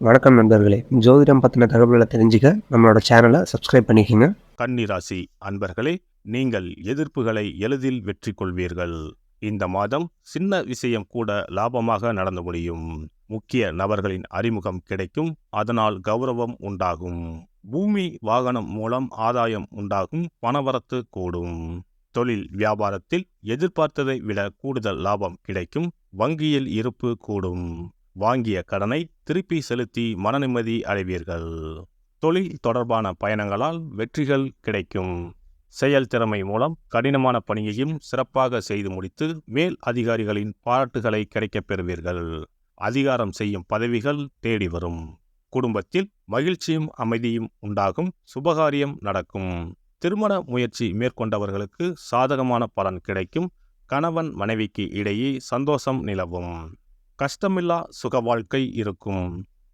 வணக்கம் நண்பர்களே. ஜோதிடம் பத்தின தகவல்கள தெரிஞ்சுக்க நம்மளோட சேனல சப்ஸ்கிரைப் பண்ணிக்கங்க. கன்னிராசி அன்பர்களே, நீங்கள் எதிர்ப்புகளை எளிதில் வெற்றி கொள்வீர்கள். இந்த மாதம் சின்ன விஷயம் கூட லாபமாக நடந்து முடியும். முக்கிய நபர்களின் அறிமுகம் கிடைக்கும், அதனால் கௌரவம் உண்டாகும். பூமி வாகனம் மூலம் ஆதாயம் உண்டாகும், பணவரத்து கூடும். தொழில் வியாபாரத்தில் எதிர்பார்த்ததை விட கூடுதல் லாபம் கிடைக்கும், வங்கியில் இருப்பு கூடும். வாங்கிய கடனை திருப்பி செலுத்தி மனநிம்மதி அடைவீர்கள். தொழில் தொடர்பான பயணங்களால் வெற்றிகள் கிடைக்கும். செயல் திறமை மூலம் கடினமான பணியையும் சிறப்பாக செய்து முடித்து மேல் அதிகாரிகளின் பாராட்டுகளை கிடைக்கப் பெறுவீர்கள். அதிகாரம் செய்யும் பதவிகள் தேடி வரும். குடும்பத்தில் மகிழ்ச்சியும் அமைதியும் உண்டாகும், சுபகாரியம் நடக்கும். திருமண முயற்சி மேற்கொண்டவர்களுக்கு சாதகமான பலன் கிடைக்கும். கணவன் மனைவிக்கு இடையே சந்தோஷம் நிலவும். கஷ்டமில்லா சுக வாழ்க்கை இருக்கும்.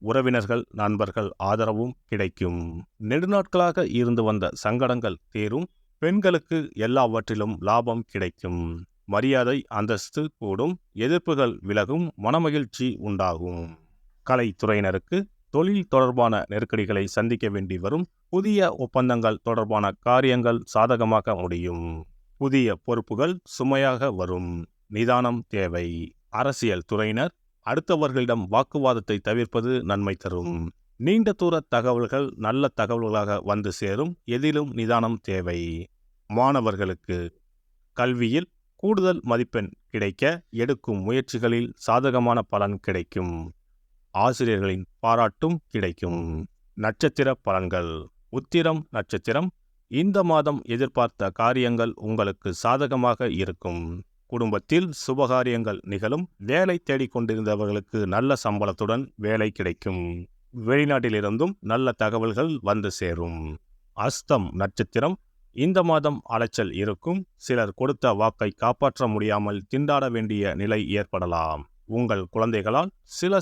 உறவினர்கள் நண்பர்கள் ஆதரவும் கிடைக்கும். நெடுநாட்களாக இருந்து வந்த சங்கடங்கள் தீரும். பெண்களுக்கு எல்லாவற்றிலும் லாபம் கிடைக்கும். மரியாதை அந்தஸ்து கூடும், எதிர்ப்புகள் விலகும், மனமகிழ்ச்சி உண்டாகும். கலைத்துறையினருக்கு தொழில் தொடர்பான நெருக்கடிகளை சந்திக்க வேண்டி வரும். புதிய ஒப்பந்தங்கள் தொடர்பான காரியங்கள் சாதகமாக முடியும். புதிய பொறுப்புகள் சுமையாக வரும், நிதானம் தேவை. அரசியல் துறையினர் அடுத்தவர்களிடம் வாக்குவாதத்தை தவிர்ப்பது நன்மை தரும். நீண்ட தூர தகவல்கள் நல்ல தகவல்களாக வந்து சேரும், எதிலும் நிதானம் தேவை. மாணவர்களுக்கு கல்வியில் கூடுதல் மதிப்பெண் கிடைக்க எடுக்கும் முயற்சிகளில் சாதகமான பலன் கிடைக்கும். ஆசிரியர்களின் பாராட்டும் கிடைக்கும். நட்சத்திர பலன்கள். உத்திரம் நட்சத்திரம். இந்த மாதம் எதிர்பார்த்த காரியங்கள் உங்களுக்கு சாதகமாக இருக்கும். குடும்பத்தில் சுபகாரியங்கள் நிகழும். வேலை தேடிக்கொண்டிருந்தவர்களுக்கு நல்ல சம்பளத்துடன் வேலை கிடைக்கும். வெளிநாட்டிலிருந்தும் நல்ல தகவல்கள் வந்து சேரும். அஸ்தம் நட்சத்திரம். இந்த மாதம் அலைச்சல் இருக்கும். சிலர் கொடுத்த வாக்கை காப்பாற்ற முடியாமல் திண்டாட வேண்டிய நிலை ஏற்படலாம். உங்கள் குழந்தைகளால்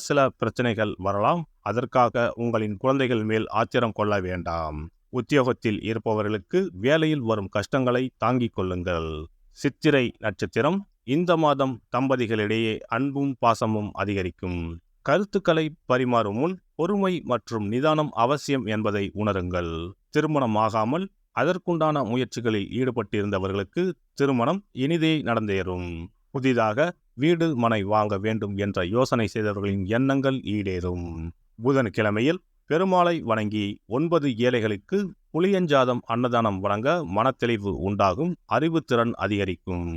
சில பிரச்சனைகள் வரலாம். அதற்காக உங்களின் குழந்தைகள் மேல் ஆத்திரம் கொள்ள வேண்டாம். உத்தியோகத்தில் இருப்பவர்களுக்கு வேலையில் வரும் கஷ்டங்களை தாங்கிக் கொள்ளுங்கள். சித்திரை நட்சத்திரம். இந்த மாதம் தம்பதிகளிடையே அன்பும் பாசமும் அதிகரிக்கும். கருத்துக்களை பரிமாறும் முன் பொறுமை மற்றும் நிதானம் அவசியம் என்பதை உணருங்கள். திருமணமாகாமல் அதற்குண்டான முயற்சிகளில் ஈடுபட்டிருந்தவர்களுக்கு திருமணம் இனிதே நடந்தேறும். புதிதாக வீடு மனை வாங்க வேண்டும் என்ற யோசனை செய்தவர்களின் எண்ணங்கள் ஈடேறும். புதன்கிழமையில் பெருமாளை வணங்கி 9 ஏழைகளுக்கு புளியஞ்சாதம் அன்னதானம் வழங்க மனத்தெளிவு உண்டாகும், அறிவுத்திறன் அதிகரிக்கும்.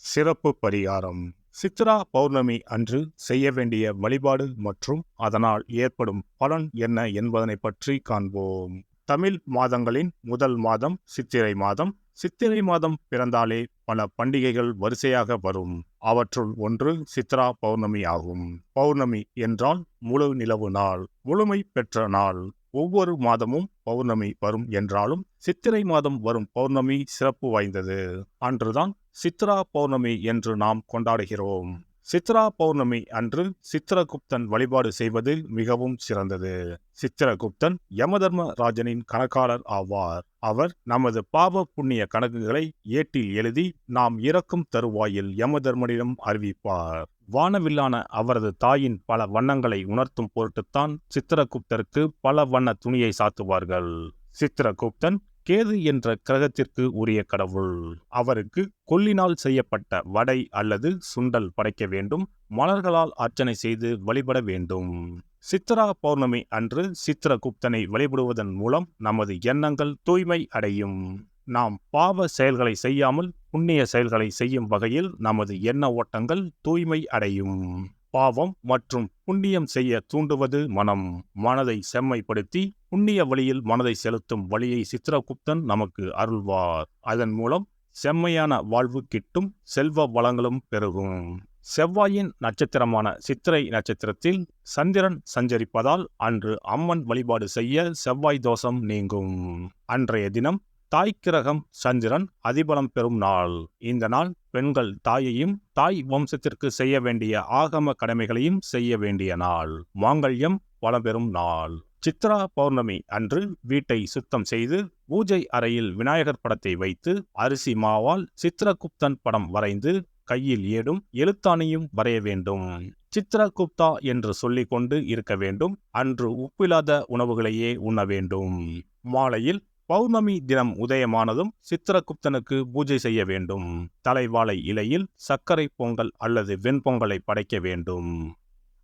சிறப்பு பரிகாரம். சித்ரா பௌர்ணமி அன்று செய்ய வேண்டிய வழிபாடு மற்றும் அதனால் ஏற்படும் பலன் என்ன என்பதனை பற்றி காண்போம். தமிழ் மாதங்களின் முதல் மாதம் சித்திரை மாதம். சித்திரை மாதம் பிறந்தாலே பல பண்டிகைகள் வரிசையாக வரும். அவற்றுள் ஒன்று சித்ரா பௌர்ணமி ஆகும். பௌர்ணமி என்றால் முழு நிலவு நாள், முழுமை பெற்ற நாள். ஒவ்வொரு மாதமும் பௌர்ணமி வரும் என்றாலும் சித்திரை மாதம் வரும் பௌர்ணமி சிறப்பு வாய்ந்தது. அன்றுதான் சித்ரா பௌர்ணமி என்று நாம் கொண்டாடுகிறோம். சித்ரா பௌர்ணமி அன்று சித்திரகுப்தன் வழிபாடு செய்வது மிகவும் சிறந்தது. சித்திரகுப்தன் யமதர்ம ராஜனின் கணக்காளர் ஆவார். அவர் நமது பாவ புண்ணிய கணக்குகளை ஏட்டில் எழுதி நாம் இறக்கும் தருவாயில் யமதர்மனிடம் அறிவிப்பார். வானவில்லான அவரது தாயின் பல வண்ணங்களை உணர்த்தும் பொருட்டுத்தான் சித்திரகுப்தருக்கு பல வண்ண துணியை சாத்துவார்கள். சித்திரகுப்தன் கேது என்ற கிரகத்திற்கு உரிய கடவுள். அவருக்கு கொள்ளினால் செய்யப்பட்ட வடை அல்லது சுண்டல் படைக்க வேண்டும். மலர்களால் அர்ச்சனை செய்து வழிபட வேண்டும். சித்ரா பௌர்ணமி அன்று சித்திரகுப்தனை வழிபடுவதன் மூலம் நமது எண்ணங்கள் தூய்மை அடையும். நாம் பாவ செயல்களை செய்யாமல் புண்ணிய செயல்களை செய்யும் வகையில் நமது எண்ண ஓட்டங்கள் தூய்மை அடையும். பாவம் மற்றும் புண்ணியம் செய்ய தூண்டுவது மனம். மனதை செம்மைப்படுத்தி புண்ணிய வழியில் மனதை செலுத்தும் வழியை சித்திரகுப்தன் நமக்கு அருள்வார். அதன் மூலம் செம்மையான வாழ்வு கிட்டும், செல்வ வளங்களும் பெருகும். செவ்வாயின் நட்சத்திரமான சித்திரை நட்சத்திரத்தில் சந்திரன் சஞ்சரிப்பதால் அன்று அம்மன் வழிபாடு செய்ய செவ்வாய் தோஷம் நீங்கும். அன்றைய தினம் தாய்க்கிரகம் சந்திரன் அதிபலம் பெறும் நாள். இந்த நாள் பெண்கள் தாயையும் தாய் வம்சத்திற்கு செய்ய வேண்டிய ஆகம கடமைகளையும் செய்ய வேண்டிய நாள். மாங்கல்யம் வளம் பெறும் நாள். சித்ரா பௌர்ணமி அன்று வீட்டை சுத்தம் செய்து பூஜை அறையில் விநாயகர் படத்தை வைத்து அரிசி மாவால் சித்திரகுப்தன் படம் வரைந்து கையில் ஏடும் எழுத்தாணியும் வரைய வேண்டும். சித்ரகுப்தா என்று சொல்லிக்கொண்டு இருக்க வேண்டும். அன்று உப்பில்லாத உணவுகளையே உண்ண வேண்டும். மாலையில் பௌர்ணமி தினம் உதயமானதும் சித்திரகுப்தனுக்கு பூஜை செய்ய வேண்டும். தலைவாழை இலையில் சர்க்கரை பொங்கல் அல்லது வெண்பொங்கலை படைக்க வேண்டும்.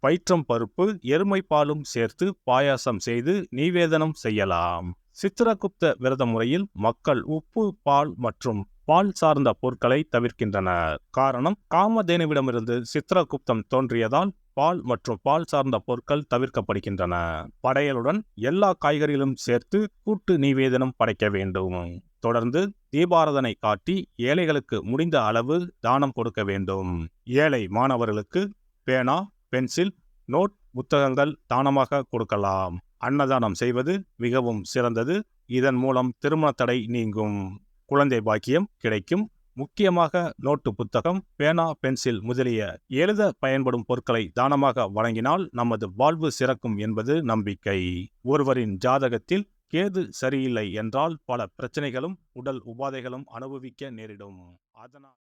பயிற்றம் பருப்பு எருமை பாலும் சேர்த்து பாயாசம் செய்து நிவேதனம் செய்யலாம். சித்திரகுப்த விரத முறையில் மக்கள் உப்பு, பால் மற்றும் பால் சார்ந்த பொருட்களை தவிர்க்கின்றனர். காரணம், காமதேனுவிடமிருந்து சித்திரகுப்தம் தோன்றியதால் பால் மற்றும் பால் சார்ந்த பொருட்கள் தவிர்க்கப்படுகின்றன. படையலுடன் எல்லா காய்கறிகளும் சேர்த்து கூட்டு நிவேதனம் படைக்க வேண்டும். தொடர்ந்து தீபாராதனை காட்டி ஏழைகளுக்கு முடிந்த அளவு தானம் கொடுக்க வேண்டும். ஏழை மாணவர்களுக்கு பேனா, பென்சில், நோட், புத்தகங்கள் தானமாக கொடுக்கலாம். அன்னதானம் செய்வது மிகவும் சிறந்தது. இதன் மூலம் திருமண தடை நீங்கும், குழந்தை பாக்கியம் கிடைக்கும். முக்கியமாக நோட்டு புத்தகம், பேனா, பென்சில் முதலிய எழுத பயன்படும் பொருட்களை தானமாக வழங்கினால் நமது வாழ்வு சிறக்கும் என்பது நம்பிக்கை. ஒருவரின் ஜாதகத்தில் கேது சரியில்லை என்றால் பல பிரச்சனைகளும் உடல் உபாதைகளும் அனுபவிக்க நேரிடும். அதனால்